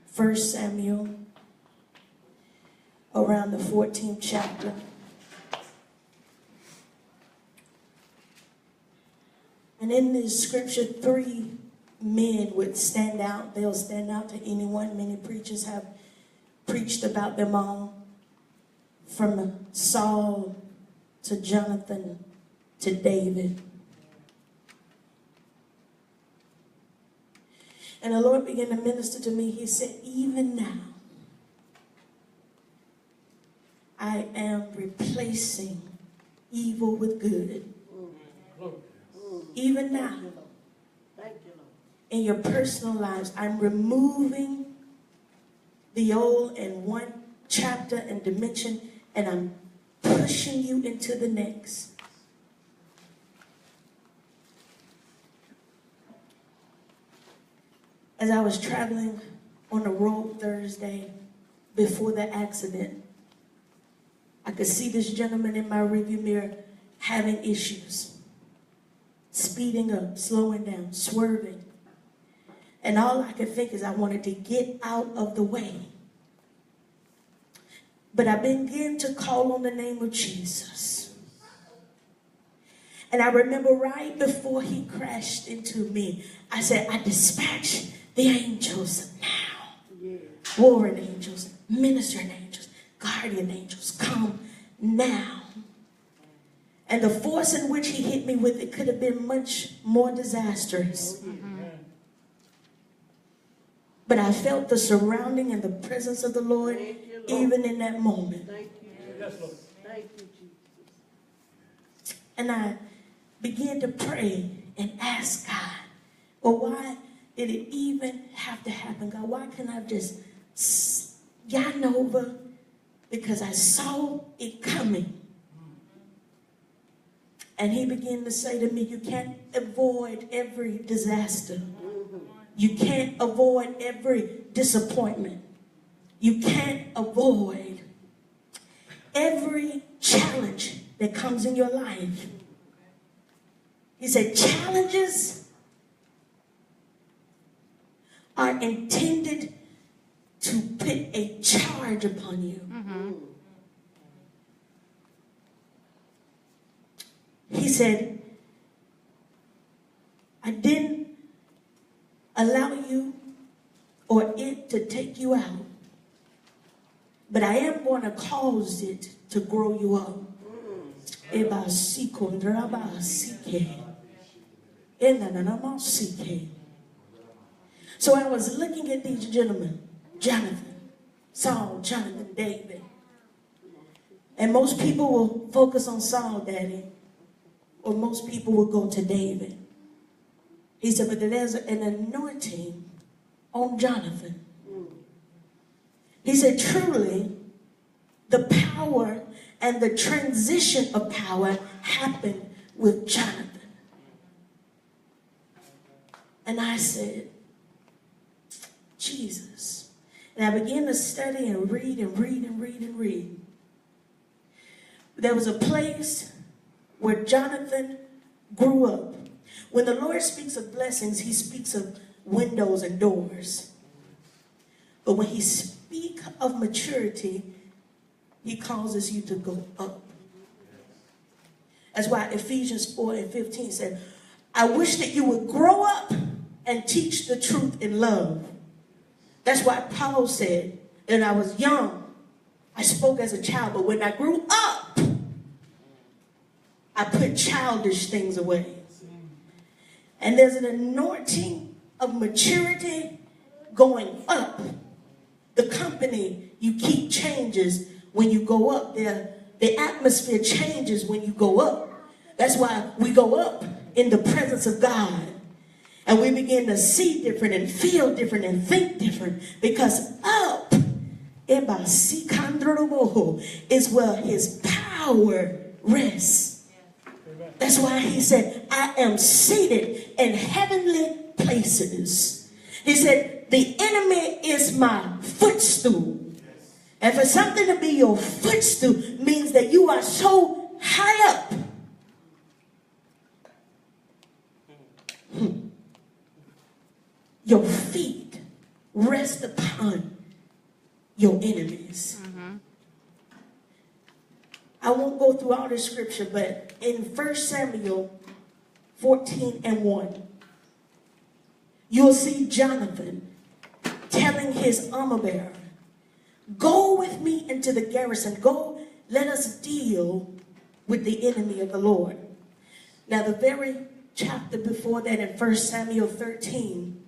First Samuel, around the 14th chapter. And in this scripture, three men would stand out. They'll stand out to anyone. Many preachers have preached about them all. From Saul to Jonathan to David. And the Lord began to minister to me. He said, even now, I am replacing evil with good. Even now, in your personal lives, I'm removing the old in one chapter and dimension, and I'm pushing you into the next. As I was traveling on the road Thursday before the accident, I could see this gentleman in my rearview mirror having issues. Speeding up, slowing down, swerving. And all I could think is I wanted to get out of the way. But I began to call on the name of Jesus. And I remember right before he crashed into me, I said, I dispatch the angels now. Warring angels, ministering angels, guardian angels, come now. And the force in which he hit me with, it could have been much more disastrous. But I felt the surrounding and the presence of the Lord even in that moment. Thank you, Jesus. And I began to pray and ask God, well, why did it even have to happen? God, why can't I just gotten over? Because I saw it coming. And he began to say to me, you can't avoid every disaster. You can't avoid every disappointment. You can't avoid every challenge that comes in your life. He said, challenges are intended to put a charge upon you. He said, I didn't allow you or it to take you out, but I am going to cause it to grow you up. So I was looking at these gentlemen, Jonathan, Saul, Jonathan, David. And most people will focus on Saul, Daddy. Or most people will go to David. He said, but there's an anointing on Jonathan. He said, truly, the power and the transition of power happened with Jonathan. And I said, Jesus. And I began to study and read and read and read and read. There was a place where Jonathan grew up. When the Lord speaks of blessings, he speaks of windows and doors. But when he speaks of maturity, he causes you to go up. That's why Ephesians 4:15 said, I wish that you would grow up and teach the truth in love. That's why Paul said, when I was young, I spoke as a child, but when I grew up, I put childish things away. And there's an anointing of maturity going up. The company you keep changes when you go up. The atmosphere changes when you go up. That's why we go up in the presence of God. And we begin to see different and feel different and think different. Because up is where his power rests. That's why he said, I am seated in heavenly places. He said, the enemy is my footstool. And for something to be your footstool means that you are so high up. Your feet rest upon your enemies. I won't go through all the scripture, but in 1 Samuel 14:1, you'll see Jonathan telling his armor bearer, go with me into the garrison. Go, let us deal with the enemy of the Lord. Now, the very chapter before that in 1 Samuel 13,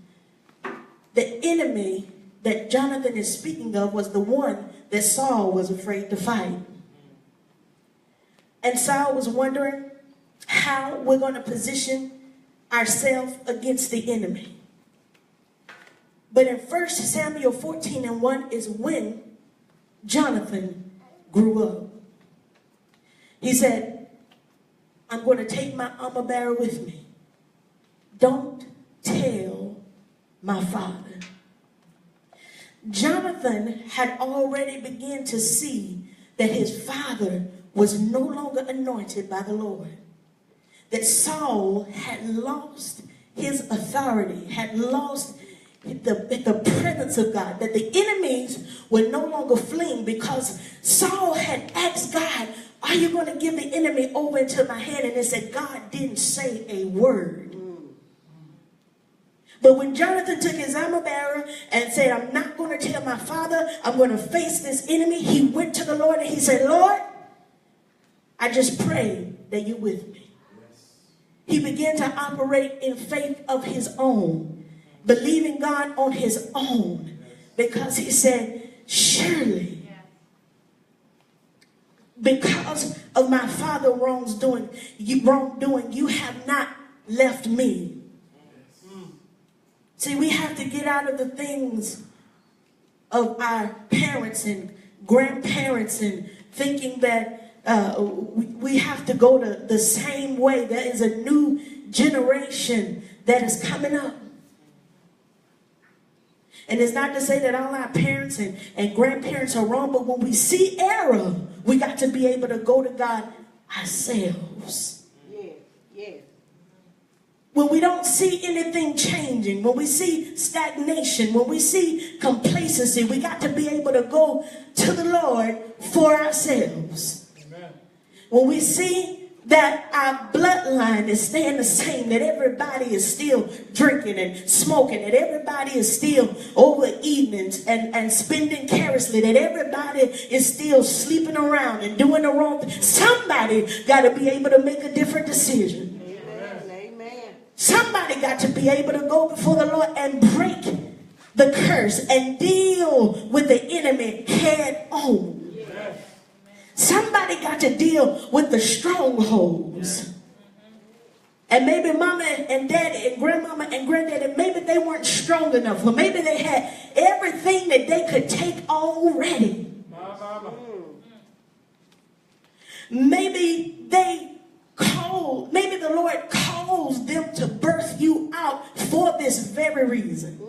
the enemy that Jonathan is speaking of was the one that Saul was afraid to fight. And Saul was wondering how we're going to position ourselves against the enemy. But in 1 Samuel 14:1 is when Jonathan grew up. He said, I'm going to take my armor bearer with me. Don't tell my father. Jonathan had already begun to see that his father was no longer anointed by the Lord. That Saul had lost his authority, had lost the presence of God. That the enemies were no longer fleeing because Saul had asked God, are you going to give the enemy over into my hand? And it said God didn't say a word. But when Jonathan took his armor bearer and said, I'm not going to tell my father, I'm going to face this enemy, he went to the Lord and he said, Lord, I just pray that you're with me. He began to operate in faith of his own, believing God on his own, because he said, surely, because of my father's wrongdoing, you have not left me. See, we have to get out of the things of our parents and grandparents and thinking that we have to go the same way. There is a new generation that is coming up. And it's not to say that all our parents and grandparents are wrong, but when we see error, we got to be able to go to God ourselves. Yes. When we don't see anything changing, when we see stagnation, when we see complacency, we got to be able to go to the Lord for ourselves. Amen. When we see that our bloodline is staying the same, that everybody is still drinking and smoking, that everybody is still overeating and spending carelessly, that everybody is still sleeping around and doing the wrong thing, somebody got to be able to make a different decision. Somebody got to be able to go before the Lord and break the curse and deal with the enemy head on. Yes. Somebody got to deal with the strongholds. And maybe mama and daddy and grandmama and granddaddy, maybe they weren't strong enough. Or maybe they had everything that they could take already. Maybe maybe the Lord calls them to birth you out for this very reason.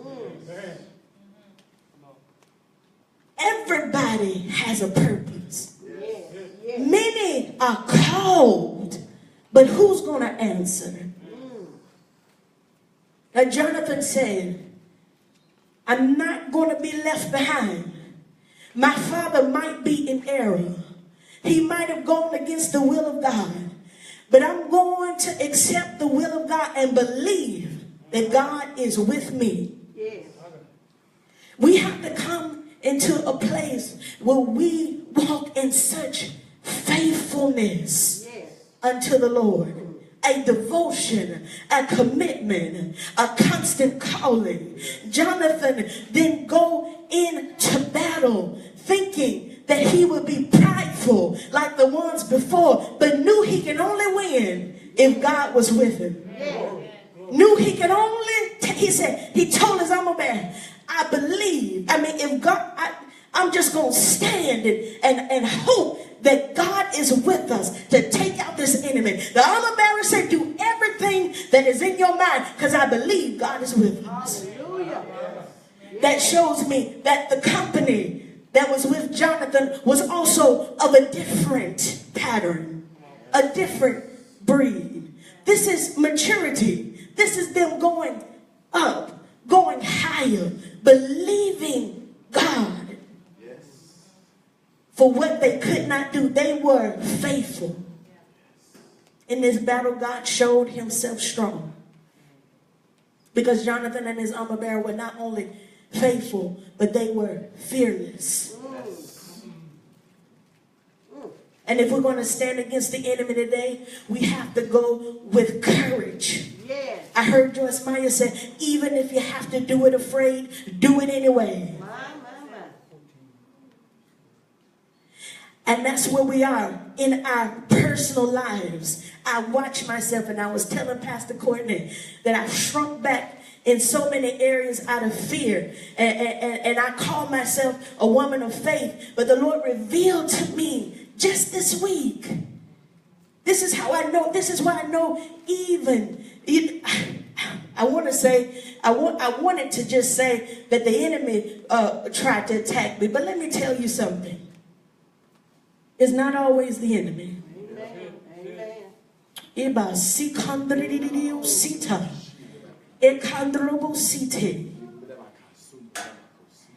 Everybody has a purpose. Many are called, but who's going to answer? Now Jonathan said, I'm not going to be left behind. My father might be in error. He might have gone against the will of God. But I'm going to accept the will of God and believe that God is with me. Yes. We have to come into a place where we walk in such faithfulness unto the Lord. A devotion, a commitment, a constant calling. Jonathan didn't go into battle thinking that he would be prideful like the ones before, but knew he can only win if God was with him. Knew he could only, he told his armor bearer, I believe, if God, I'm just going to stand and hope that God is with us to take out this enemy. The armor bearer said, do everything that is in your mind because I believe God is with us. Hallelujah. That shows me that the company that was with Jonathan was also of a different pattern, a different breed. This is maturity. This is them going up, going higher, believing God for what they could not do. They were faithful. In this battle, God showed himself strong. Because Jonathan and his armor bearer were not only faithful, but they were fearless. And if we're going to stand against the enemy today, we have to go with courage. Yes. I heard Joyce Meyer say, even if you have to do it afraid, do it anyway. My. And that's where we are in our personal lives. I watch myself, and I was telling Pastor Courtney that I've shrunk back in so many areas out of fear. And I call myself a woman of faith. But the Lord revealed to me just this week. This is how I know. This is why I know even. I want to say, I wanted to just say that the enemy tried to attack me. But let me tell you something. It's not always the enemy. Amen.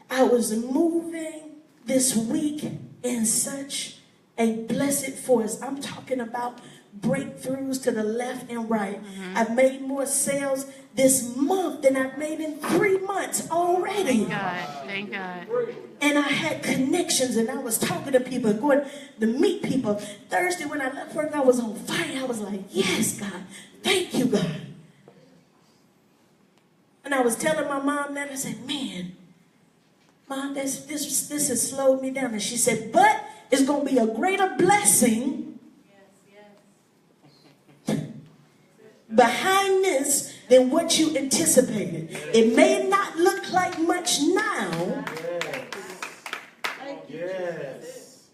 I was moving this week in such a blessed force. I'm talking about breakthroughs to the left and right. I've made more sales this month than I've made in 3 months already. Thank God. Thank God. And I had connections, and I was talking to people, going to meet people. Thursday when I left work, I was on fire. I was like, yes, God. Thank you, God. And I was telling my mom that. I said, man, Mom, this has slowed me down. And she said, but it's going to be a greater blessing behind this than what you anticipated. It may not look like much now. Yes.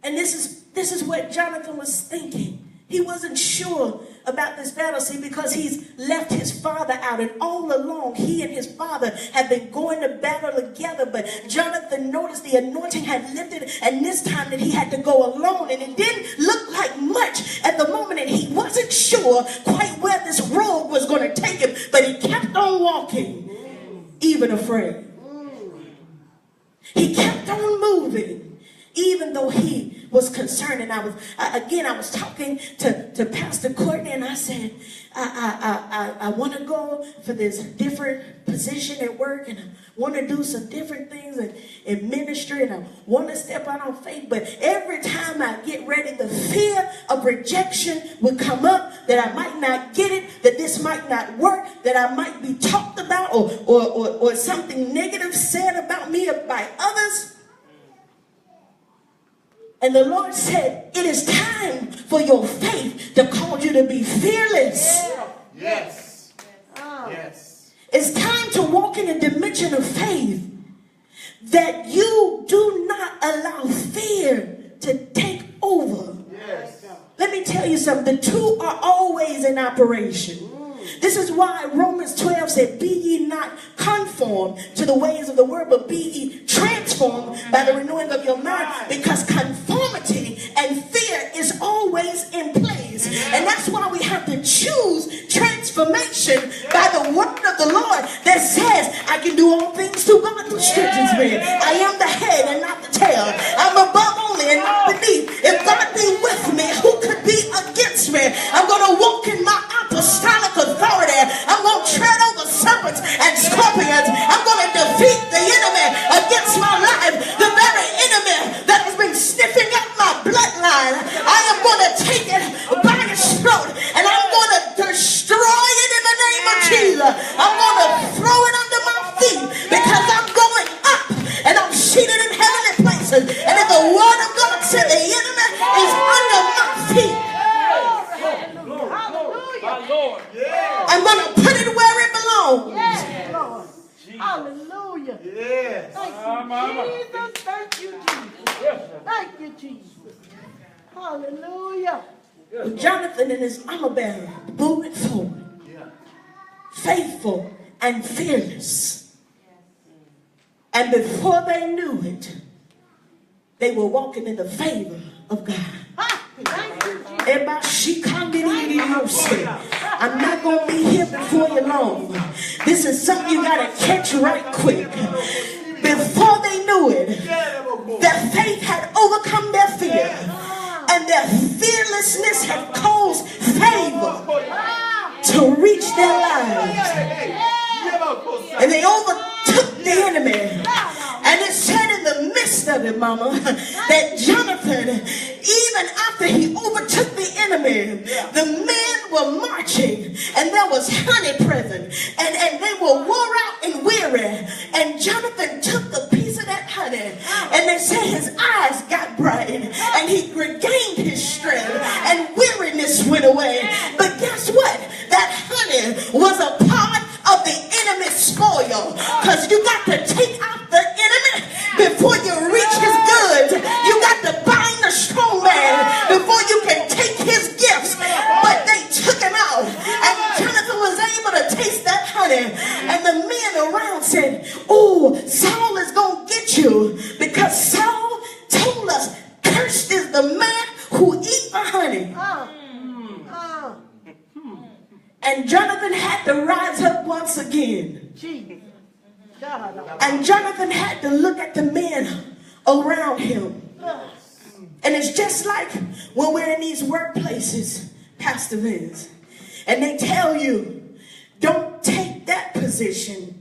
And this is what Jonathan was thinking. He wasn't sure about this battle, see, because he's left his father out. And all along, he and his father have been going to battle together. But Jonathan noticed the anointing had lifted, and this time that he had to go alone. And it didn't look like much at the moment, and he wasn't sure quite where this road was going to take him. But he kept on walking, even afraid. He kept on moving, even though he was concerned. And I was talking to Pastor Courtney, and I said, I want to go for this different position at work, and I want to do some different things in ministry, and I want to step out on faith. But every time I get ready, the fear of rejection would come up, that I might not get it, that this might not work, that I might be talked about, or something negative said about me or by others. And the Lord said, it is time for your faith to cause you to be fearless. Yes. It's time to walk in a dimension of faith that you do not allow fear to take over. Yes. Let me tell you something. The two are always in operation. This is why Romans 12 said, be ye not conformed to the ways of the world, but be ye transformed by the renewing of your mind, because conformity and fear is always in place. And that's why we have to choose transformation by the word of the Lord that says, I can do all things through God who strengthens me. I am the head and not the tail. I'm above only and not beneath. If God be with me, who could be against me? I'm going to walk in my apostolic authority. I'm going to tread over serpents and scorpions. I'm going to defeat the enemy against my life, the very enemy that has been sniffing at my bloodline. I am going to take it by its throat, and I'm going to destroy it in the name of Jesus. I'm going to throw it under my feet, because I'm going up and I'm seated in heavenly places. And if the word of God said the enemy is under my feet, I'm going to put it where it belongs. Yes, Lord. Hallelujah. Yes. Thank you, Jesus. Thank you, Jesus. Hallelujah. Jonathan and his armor bearer moving forward, faithful and fearless. And before they knew it, they were walking in the favor of God. I'm not going to be here before you long. This is something you got to catch right quick. Before they knew it, their faith had overcome their fear, and their fearlessness had caused favor to reach their lives. And they overtook the enemy. And it said in the midst of it, mama, that Jonathan, even after he overtook the enemy, the men were marching, and there was honey present, and they were wore out and weary. And Jonathan took a piece of that honey, and they said his eyes got bright, and he regained his strength, and weariness went away. But guess what? That honey was a part of the enemy's spoil, because you got to take out the enemy before you reach his goods. You got to bind the strong man before you can take his gifts. But they took him out, and Jonathan was able to taste that honey. And the men around said, oh, Saul is going to get you, because Saul told us, cursed is the man who eat the honey. And Jonathan had to rise up once again. And Jonathan had to look at the men around him. And it's just like when we're in these workplaces, Pastor Vince, and they tell you, don't take that position.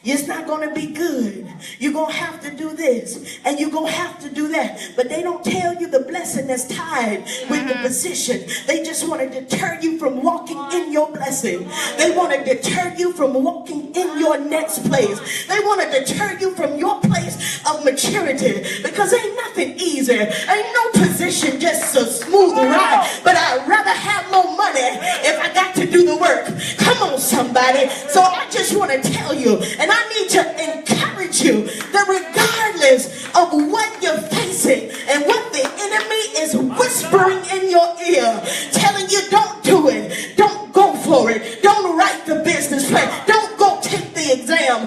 It's not going to be good. You're going to have to do this, and you're going to have to do that. But they don't tell you the blessing that's tied with the position. They just want to deter you from walking in your blessing. They want to deter you from walking in your next place. They want to deter you from your place of maturity, because ain't nothing easy. Ain't no position just a smooth ride. But I'd rather have more money if I got to do the work. Come on, somebody. So I just want to tell you, and I need to encourage you that regardless of what you're facing and what the enemy is whispering in your ear, telling you don't do it, don't go for it, don't write the business plan, don't go take the exam,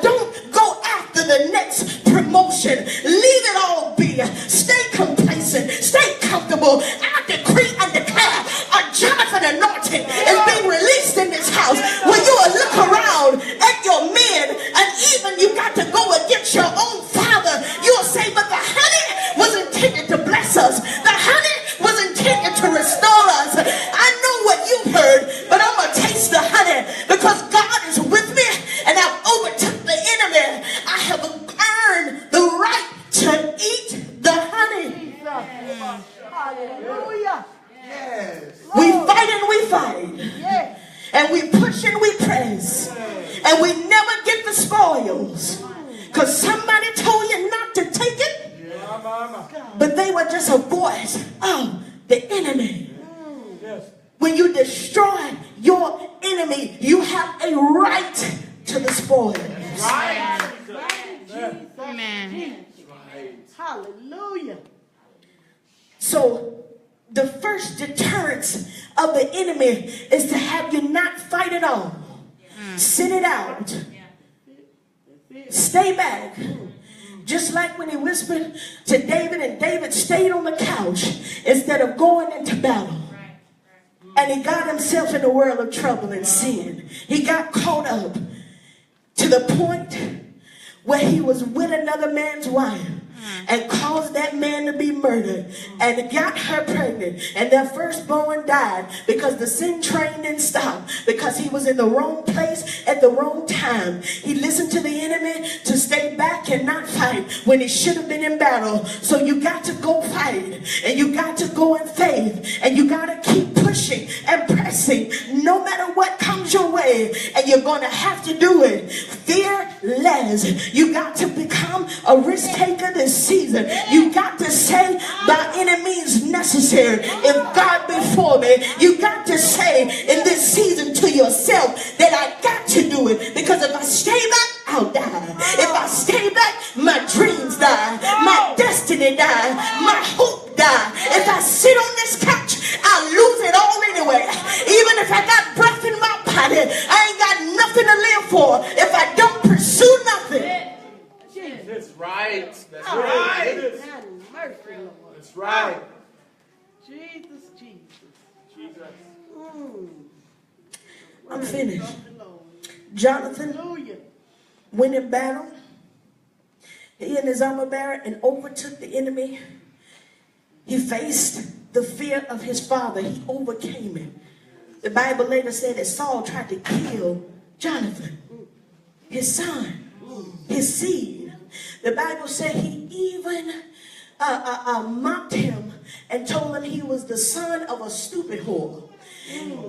don't go after the next promotion, leave it all be, stay complacent, stay comfortable. I decree and declare a Jonathan anointing is being released in this house, where you will look around at your men, and even you got to go against your own father. You'll say, but the honey was intended to bless us. The honey was intended to restore us. I know what you've heard, but I'm going to taste the honey, because God is with me, and I've overtook the enemy. I have earned the right to eat the honey. Hallelujah. Yes. We fight and we fight. Yes. And we push and we press. And we never get the spoils, because somebody told you not to take it. But they were just a voice of the enemy. When you destroy your enemy, you have a right to the spoils. Right. Amen. Hallelujah. So the first deterrence of the enemy is to have you not fight at all. Sit it out. Stay back. Just like when he whispered to David, and David stayed on the couch instead of going into battle. And he got himself in a world of trouble and sin. He got caught up to the point where he was with another man's wife, and caused that man to be murdered, and got her pregnant, and their firstborn died, because the sin train didn't stop, because he was in the wrong place at the wrong time. He listened to the enemy to stay back and not fight when he should have been in battle. So you got to go fight, and you got to go in faith, and you got to keep pushing and pressing no matter what comes your way, and you're going to have to do it fearless. You got to become a risk taker this season. You got to say, by any means necessary, if God before me. You got to say in this season to yourself that I got to do it, because if I stay back, I'll die. If I stay back, my dreams die, my destiny die, my hope die. If I sit on this couch, I'll lose it all anyway. Even if I got breath in my body, I ain't got nothing to live for if I don't pursue nothing. That's right. That's right. That's right. Jesus, Jesus. I'm finished. Jonathan Hallelujah. went in battle. He and his armor bearer and overtook the enemy. He faced the fear of his father. He overcame it. The Bible later said that Saul tried to kill Jonathan, his son, his seed. The Bible said he even mocked him and told him he was the son of a stupid whore.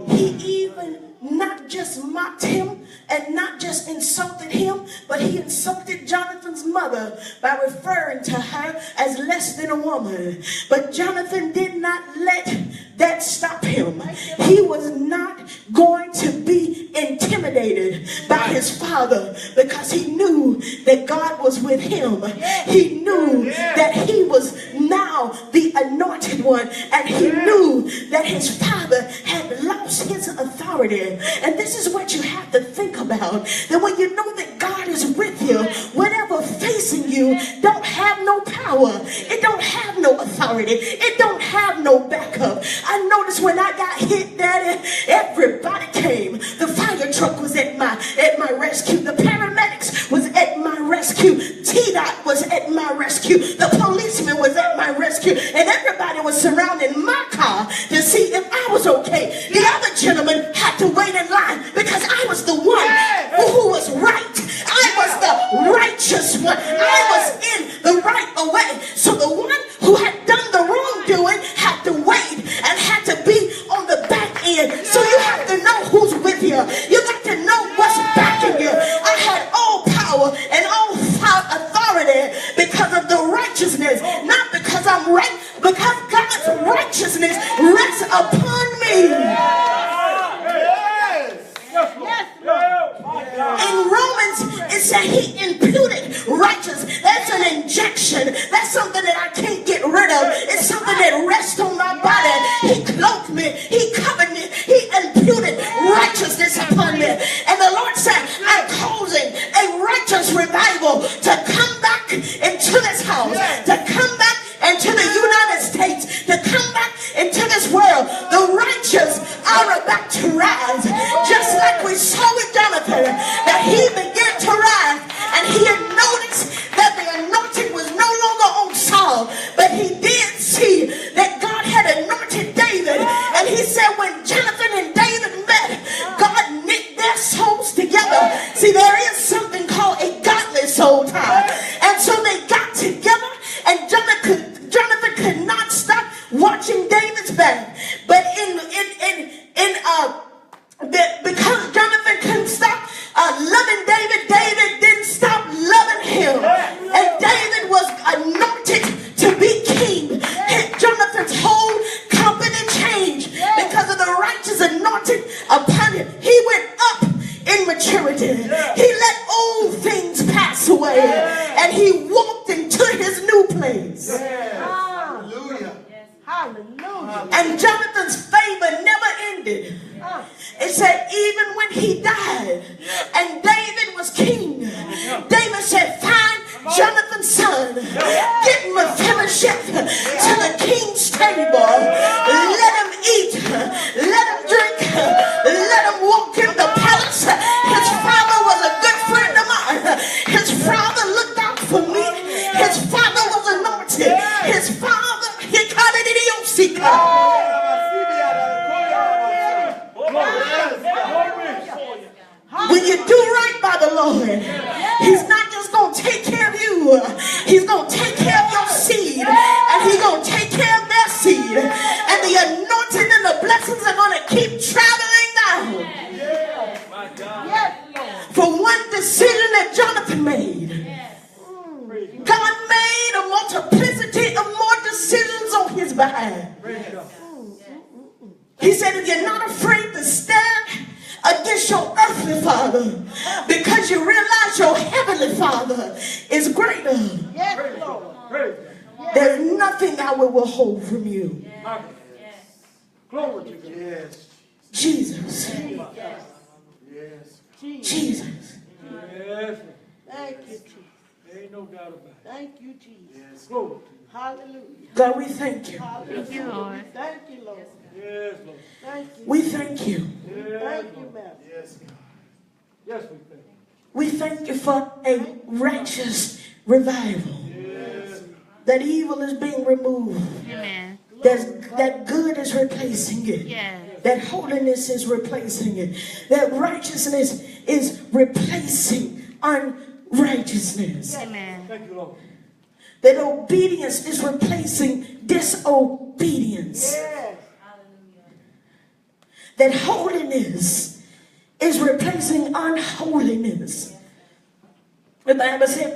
He even not just mocked him and not just insulted him, but he insulted Jonathan's mother by referring to her as less than a woman. But Jonathan did not let that stop him. He was not going to be intimidated by his father because he knew that God was with him. He knew that he was now the anointed one, and he knew that his father had lost his authority. And this is what you have to think about, that when you know that God is with you, whatever facing you don't have no power, it don't have no authority, it don't have no backup. I noticed when I got hit, Daddy, everybody came. The fire truck was at my rescue. The paramedics was at my rescue. T-Dot was at my rescue. The policeman was at my rescue. And everybody was surrounding my car to see if I was okay. The other gentleman had to wait in line because I was the one who was right. I was the righteous one. I was in the right way. So the one who had done the wrongdoing had to wait and had to be on the back end. So you have to know who's with you. You got to know what's backing you. I had all power and all authority because of the righteousness, not because I'm right, because God's righteousness rests upon me. In Romans, it said he imputed righteousness. That's an injection. That's something that I can't get rid of. It's something that rests on my body. He cloaked me. He covered me. He imputed righteousness upon me. And the Lord said, I'm causing a righteous revival to come back into this house, to come back into the United States, to come back into this world. The righteous are about to rise. Just like we saw with Jonathan, that he began to rise, and he had noticed that the anointing was no longer on Saul, but he did see that God had anointed David. And he said when Jonathan and David met, God knit their souls together. See, there is something called a godly soul tie. And so they got together, and Jonathan could not stop watching David's back. But because Jonathan couldn't stop loving David, David didn't stop loving him. And David was anointed to be king. Jonathan's whole company changed because of the righteous anointing upon him. He went up in maturity. He let old things pass away, and he walked into his new place. Hallelujah. Hallelujah. And Jonathan's favor never ended. It said even when he died and David was king, David said, find Jonathan's son, get Mephibosheth to the king's table, let him eat, let him drink, let him walk in the palace. His father was a good friend of mine. His father looked out for me. His father was anointed. His father, he called it when you do right by the Lord, he's not just going to take care of you. He's going to take care of your seed. And he's going to take care of their seed. And the anointing and the blessings are going to keep traveling down. For one decision that Jonathan made, God made a multiplicity of more decisions on his behalf. He said, if you're not afraid to stand against your earthly father, because you realize your heavenly father is greater, there's nothing I will withhold from you. Jesus. Jesus. Thank you, Jesus. no doubt about it. Thank you, Jesus. Glory to you. Hallelujah. God, we thank you. Hallelujah. Thank you, Lord. Thank you, Lord. Yes, Lord. Thank you. We thank you. Thank you, Master. Yes, God. Yes, we thank you. We thank you for a righteous revival. Yes. That evil is being removed. Amen. That good is replacing it. Yes. That holiness is replacing it. That righteousness is replacing unrighteousness. Amen. Thank you, Lord. That obedience is replacing disobedience. Yes. That holiness is replacing unholiness. The Bible said,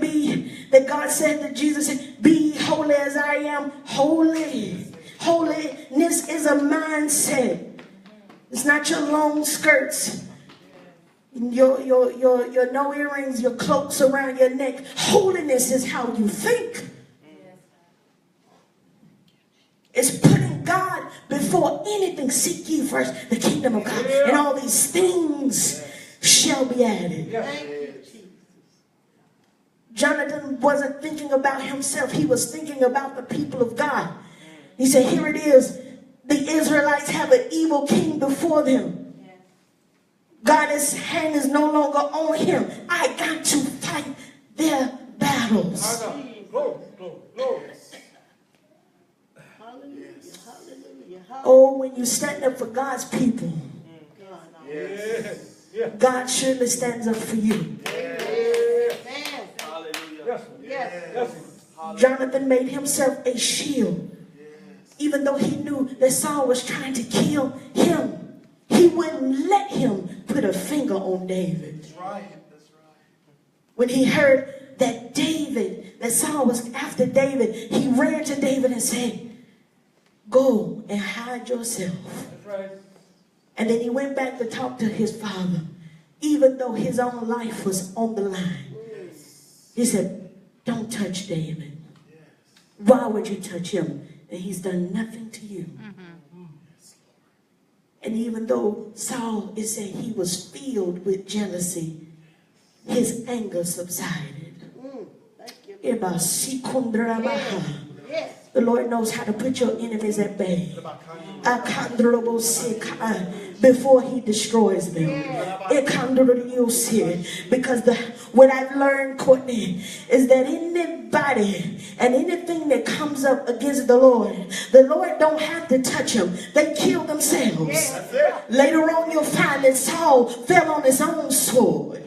that God said that Jesus said, be holy as I am holy. Holiness is a mindset. It's not your long skirts, your no earrings, your cloaks around your neck. Holiness is how you think. It's putting God before anything. Seek ye first the kingdom of God, and all these things shall be added. Thank you, Jesus. Jonathan wasn't thinking about himself. He was thinking about the people of God. He said, here it is. The Israelites have an evil king before them. God's hand is no longer on him. I got to fight their battles. Glory, glory, glory. Hallelujah, hallelujah, hallelujah. Oh, when you stand up for God's people, Yes. Yes. God surely stands up for you. Yes. Yes. Yes. Jonathan made himself a shield. Even though he knew that Saul was trying to kill him, he wouldn't let him put a finger on David. That's right. That's right. When he heard that Saul was after David, he ran to David and said, go and hide yourself. That's right. And then he went back to talk to his father, even though his own life was on the line. He said, don't touch David. Why would you touch him? And he's done nothing to you. And even though Saul, it said he was filled with jealousy, his anger subsided. The Lord knows how to put your enemies at bay before he destroys them. Because what I've learned, Courtney, is that anybody and anything that comes up against the Lord don't have to touch them. They kill themselves. Later on you'll find that Saul fell on his own sword.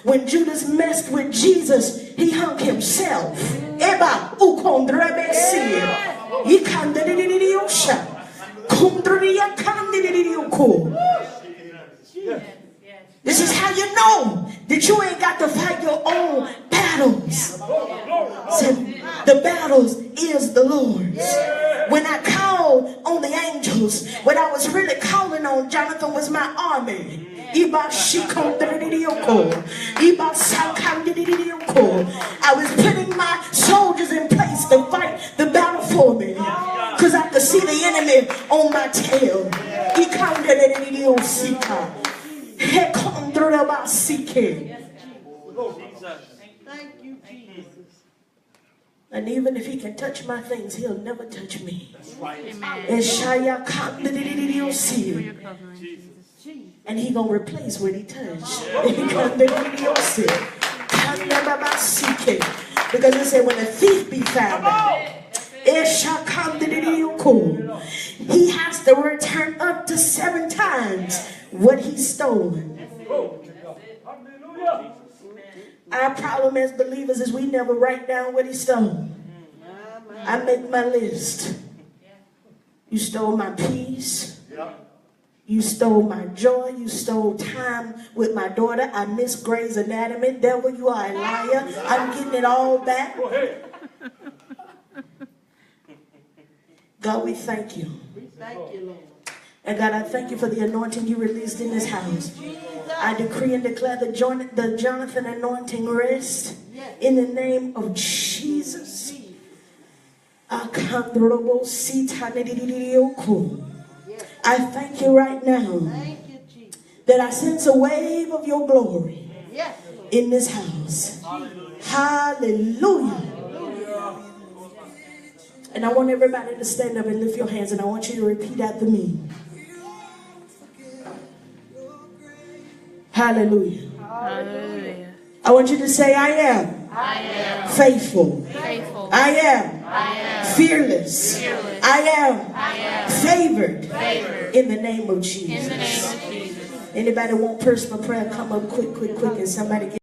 When Judas messed with Jesus, he hung himself. This is how you know that you ain't got to fight your own battles. So the battles is the Lord's. When I called on the angels, what I was really calling on, Jonathan, was my army. I was putting my soldiers in place to fight the battle for me, because I could see the enemy on my tail. Thank you, Jesus. And even if he can touch my things, he'll never touch me. Amen. And he gonna replace what he touched. Because it said when a thief be found out, he has to return up to 7 times what he's stolen. Our problem as believers is we never write down what he stole. I make my list. You stole my peace. You stole my joy. You stole time with my daughter. I miss Grey's Anatomy. Devil, you are a liar. I'm getting it all back. God, we thank you. We thank you, Lord. And God, I thank you for the anointing you released in this house. I decree and declare the Jonathan anointing rest in the name of Jesus. I thank you right now Thank you, Jesus. that I sense a wave of your glory. Yes, in this house. Hallelujah. And I want everybody to stand up and lift your hands, and I want you to repeat after me. Hallelujah. Hallelujah. I want you to say, I am. I am Faithful. faithful. I am. I am Fearless. fearless. I am. I am Favored. favored. In the name of In the Jesus. name of Jesus. Anybody want personal prayer? Come up quick, and somebody get